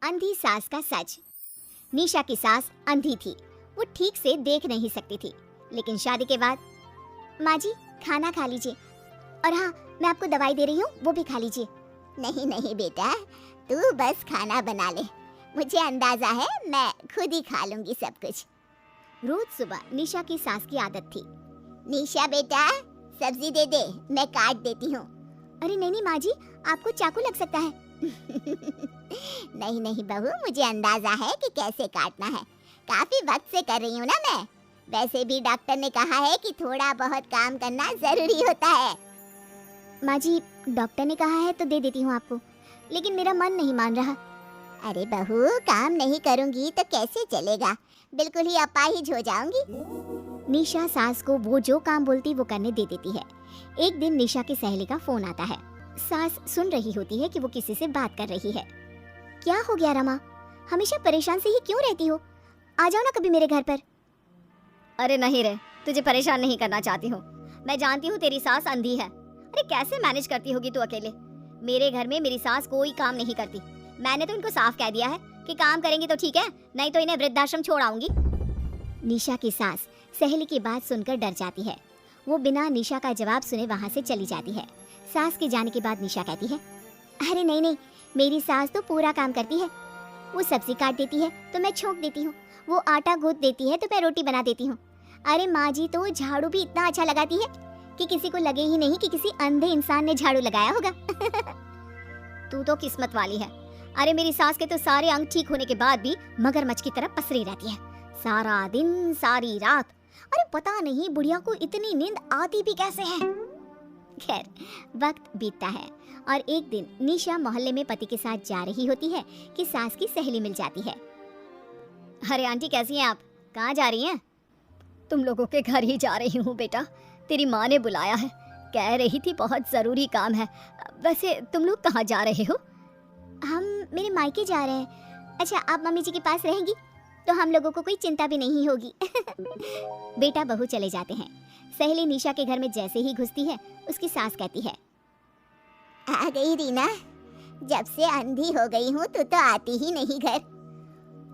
अंधी सास का सच। निशा की सास अंधी थी। वो ठीक से देख नहीं सकती थी, लेकिन शादी के बाद माँ जी खाना खा लीजिए, और हाँ मैं आपको दवाई दे रही हूँ वो भी खा लीजिए। नहीं नहीं बेटा, तू बस खाना बना ले, मुझे अंदाजा है मैं खुद ही खा लूंगी सब कुछ। रोज सुबह निशा की सास की आदत थी। निशा बेटा, सब्जी दे दे, मैं काट देती हूँ। अरे नहीं माँ जी, आपको चाकू लग सकता है। नहीं नहीं बहू, मुझे अंदाजा है कि कैसे काटना है, काफी वक्त से कर रही हूँ ना मैं। वैसे भी डॉक्टर ने कहा है कि थोड़ा बहुत काम करना जरूरी होता है। माँ जी डॉक्टर ने कहा है तो दे देती हूँ आपको, लेकिन मेरा मन नहीं मान रहा। अरे बहू, काम नहीं करूँगी तो कैसे चलेगा, बिल्कुल ही अपाहिज हो जाऊंगी। निशा सास को वो जो काम बोलती वो करने दे देती है। एक दिन निशा की सहेली का फोन आता है। सास सुन रही होती है कि वो किसी से बात कर रही है। क्या हो गया रमा, हमेशा परेशान से ही क्यों रहती हो? आ जाओ ना कभी मेरे घर पर। अरे नहीं रे, तुझे परेशान नहीं करना चाहती हूँ। मैं जानती हूँ तेरी सास अंधी है। अरे कैसे मैनेज करती होगी तू अकेले? मेरे घर में मेरी सास कोई काम नहीं करती। मैंने तो इनको साफ कह दिया है कि काम करेंगी तो ठीक है, नहीं तो इन्हें वृद्धाश्रम छोड़ आऊंगी। निशा की सास सहेली की बात सुनकर डर जाती है। वो बिना निशा का जवाब सुने वहाँ से चली जाती है। सास के जाने के बाद निशा कहती है, अरे नहीं नहीं, मेरी सास तो पूरा काम करती है। वो सब्जी काट देती है तो मैं छोंक देती हूँ, वो आटा गूंथ देती है तो मैं रोटी बना देती हूँ। अरे माँ जी तो झाड़ू भी इतना अच्छा लगाती है कि किसी को लगे ही नहीं कि किसी अंधे इंसान ने झाड़ू लगाया होगा। तू तो किस्मत वाली है। अरे मेरी सास के तो सारे अंग ठीक होने के बाद भी मगरमच्छ की तरह पसरी रहती है, सारा दिन सारी रात। अरे पता नहीं बुढ़िया को इतनी नींद आती भी कैसे है। खैर वक्त बीतता है और एक दिन निशा मोहल्ले में पति के साथ जा रही होती है कि सास की सहेली मिल जाती है। अरे आंटी कैसी हैं आप? कहाँ जा रही हैं? तुम लोगों के घर ही जा रही हूँ बेटा, तेरी माँ ने बुलाया है, कह रही थी बहुत जरूरी काम है। वैसे तुम लोग कहाँ जा रहे हो? हम मेरे मायके जा रहे हैं। अच्छा आप मम्मी जी के पास रहेंगी तो हम लोगों को कोई चिंता भी नहीं होगी। बेटा बहू चले जाते हैं। सहेली निशा के घर में जैसे ही घुसती है उसकी सास कहती है, आ गई रीना, जब से अंधी हो गई हूँ तू तो आती ही नहीं घर।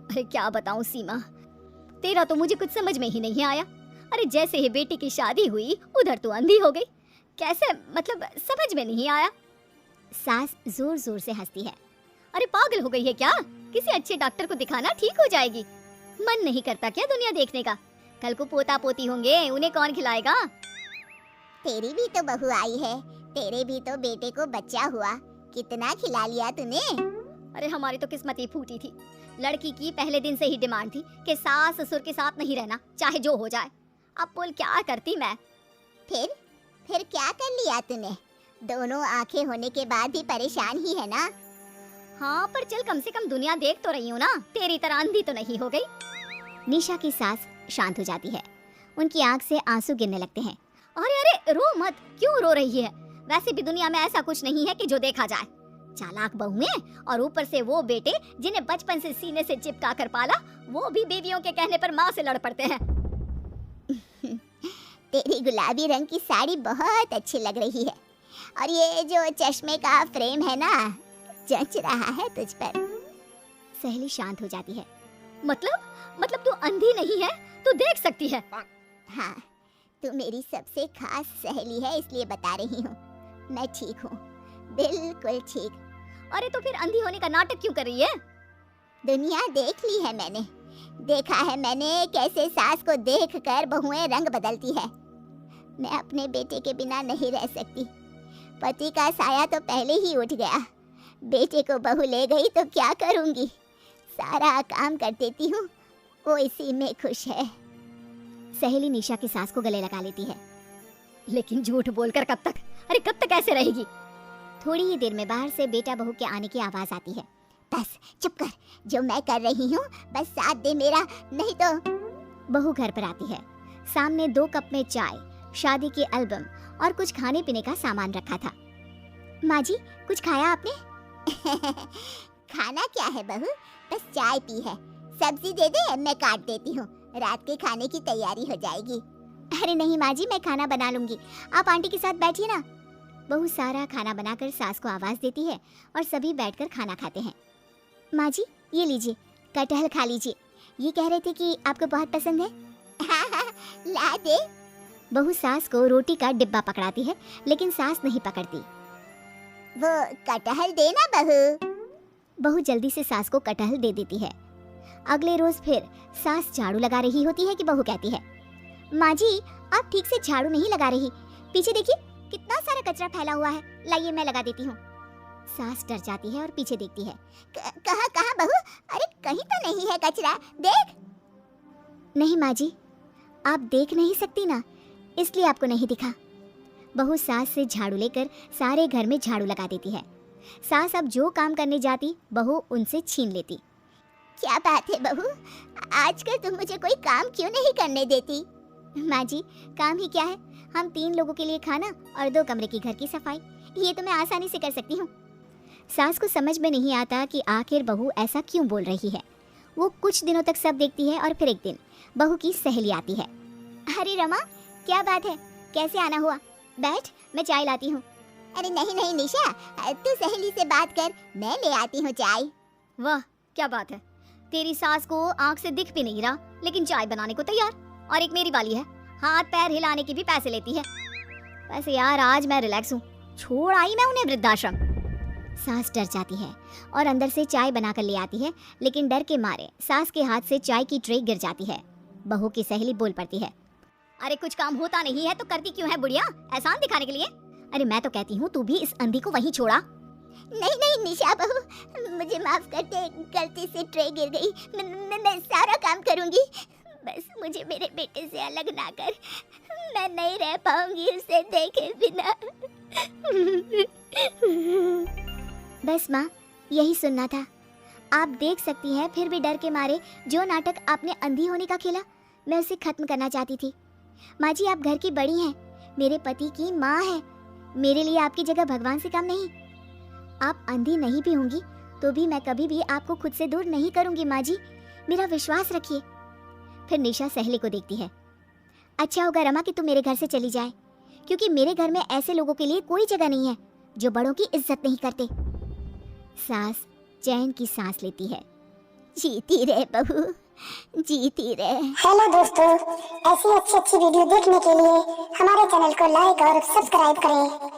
अरे क्या बताऊं सीमा, तेरा तो मुझे कुछ समझ में ही नहीं आया। अरे जैसे ही बेटी की शादी हुई उधर तो अंधी हो गई, कैसे? मतलब समझ में नहीं आया। सास जोर जोर से हंसती है। अरे पागल हो गई है क्या? किसी अच्छे डॉक्टर को दिखाना, ठीक हो जाएगी। मन नहीं करता क्या दुनिया देखने का? कल को पोता पोती होंगे, उन्हें कौन खिलाएगा? तेरी भी तो बहू आई है, तेरे भी तो बेटे को बच्चा हुआ, कितना खिला लिया तूने। अरे हमारी तो किस्मत ही फूटी थी। लड़की की पहले दिन से ही डिमांड थी कि सास ससुर के साथ नहीं रहना, चाहे जो हो जाए। अब बोल क्या करती मैं? फिर क्या कर लिया तूने? दोनों आंखें होने के बाद भी परेशान ही है ना? हाँ पर चल कम से कम दुनिया देख तो रही हूँ ना, तेरी तरह अंधी तो नहीं हो गई। निशा की सास शांत हो जाती है। उनकी आंख से आंसू गिरने लगते हैं। अरे अरे रो मत, क्यों रो रही है? वैसे भी दुनिया में ऐसा कुछ नहीं है कि जो देखा जाए। चालाक बहू है, और ऊपर से वो बेटे जिन्हें बचपन से सीने से चिपका कर पाला, वो भी बीवियों के कहने पर माँ से लड़ पड़ते हैं। तेरी गुलाबी रंग की साड़ी बहुत अच्छी लग रही है, और ये जो चश्मे का फ्रेम है ना, जच रहा है तुझ पर। सहेली शांत हो जाती है। मतलब तू अंधी नहीं है, तू देख सकती है। हाँ, तू मेरी सबसे खास सहेली है, इसलिए बता रही हूँ। मैं ठीक हूँ, बिल्कुल ठीक। अरे तो फिर अंधी होने का नाटक क्यों कर रही है? दुनिया देख ली है मैंने, देखा है मैंने कैसे सास को देखकर बहुएं रंग बदलती है। मैं अपने बेटे के बिना नहीं रह सकती। पति का साया तो पहले ही उठ गया, बेटे को बहू ले गई तो क्या करूँगी? सारा काम कर देती हूँ, वो इसी में खुश है। सहेली निशा की सास को गले लगा लेती है। लेकिन झूठ बोलकर कब तक? अरे कब तक ऐसे रहेगी? थोड़ी ही देर में बाहर से बेटा बहू के आने की आवाज आती है। बस चुप कर, जो मैं कर रही हूँ बस साथ दे मेरा, नहीं तो। बहू घर पर आती है। सामने 2 कप में चाय, शादी की एल्बम और कुछ खाने पीने का सामान रखा था। माँ जी कुछ खाया आपने? खाना क्या है बहू, बस चाय पी है। सब्जी दे दे, मैं काट देती हूँ, रात के खाने की तैयारी हो जाएगी। अरे नहीं माँ जी, मैं खाना बना लूंगी, आप आंटी के साथ बैठिए ना। बहू सारा खाना बनाकर सास को आवाज देती है और सभी बैठकर खाना खाते हैं। माँ जी ये लीजिए, कटहल खा लीजिए। ये कह रहे थे कि आपको बहुत पसंद है। हाँ, ला दे। बहू सास को रोटी का डिब्बा पकड़ाती है, लेकिन सास नहीं पकड़ती। वो कटहल देना बहू। बहू जल्दी से सास को कटहल दे देती है। अगले रोज फिर सास झाड़ू लगा रही होती है कि बहू कहती है, माँ जी आप ठीक से झाड़ू नहीं लगा रही, पीछे देखिए कितना सारा कचरा फैला हुआ है, लाइए मैं लगा देती हूँ। सास डर जाती है और पीछे देखती है। कहाँ कहाँ बहू? अरे कहीं तो नहीं है कचरा, देख। नहीं माँ जी, आप देख नहीं सकती ना, इसलिए आपको नहीं दिखा। बहू सास से झाड़ू लेकर सारे घर में झाड़ू लगा देती है। सास अब जो काम करने जाती बहू उनसे छीन लेती। क्या बात है बहू, आजकल तुम मुझे कोई काम क्यों नहीं करने देती? माँ जी काम ही क्या है, हम 3 लोगों के लिए खाना और 2 कमरे की घर की सफाई, ये तो मैं आसानी से कर सकती हूँ। सास को समझ में नहीं आता कि आखिर बहू ऐसा क्यों बोल रही है। वो कुछ दिनों तक सब देखती है और फिर एक दिन बहू की सहेली आती है। अरे रमा, क्या बात है, कैसे आना हुआ? बैठ, मैं चाय लाती हूँ। अरे नहीं नहीं निशा, तू सहेली से बात कर, मैं ले आती हूँ चाय। वाह क्या बात है, तेरी सास को आंख से दिख भी नहीं रहा लेकिन चाय बनाने को तैयार। और एक मेरी वाली है, हाथ पैर हिलाने के भी पैसे लेती है। वैसे यार आज मैं रिलैक्स हूँ, छोड़ आई मैं उन्हें वृद्धाश्रम। सास डर जाती है और अंदर से चाय बनाकर ले आती है, लेकिन डर के मारे सास के हाथ से चाय की ट्रे गिर जाती है। बहू की सहेली बोल पड़ती है, अरे कुछ काम होता नहीं है तो करती क्यों है बुढ़िया, एहसान दिखाने के लिए? अरे मैं तो कहती हूँ तू भी इस अंधी को वहीं छोड़ा। नहीं नहीं निशा बहू, मुझे माफ कर दे, गलती से ट्रे गिर गई। मैं सारा काम करूंगी, बस मुझे मेरे बेटे से अलग ना कर, मैं नहीं रह पाऊंगी उसे देखे बिना। बस माँ यही सुनना था। आप देख सकती हैं फिर भी डर के मारे जो नाटक आपने अंधी होने का खेला, मैं उसे खत्म करना चाहती थी। माँ जी आप घर की बड़ी हैं, मेरे पति की माँ है, मेरे लिए आपकी जगह भगवान से कम नहीं। आप अंधी नहीं भी होंगी तो भी मैं कभी भी आपको खुद से दूर नहीं करूंगी माँ जी, मेरा विश्वास रखिए। फिर निशा सहेली को देखती है। अच्छा होगा रमा कि तू मेरे घर से चली जाए, क्योंकि मेरे घर में ऐसे लोगों के लिए कोई जगह नहीं है जो बड़ों की इज्जत नहीं करते। सास चैन की सांस लेती है। जीती रहे बहू, जीती रहे। हेलो दोस्तों, ऐसी अच्छी वीडियो देखने के लिए हमारे चैनल को लाइक और सब्सक्राइब करें।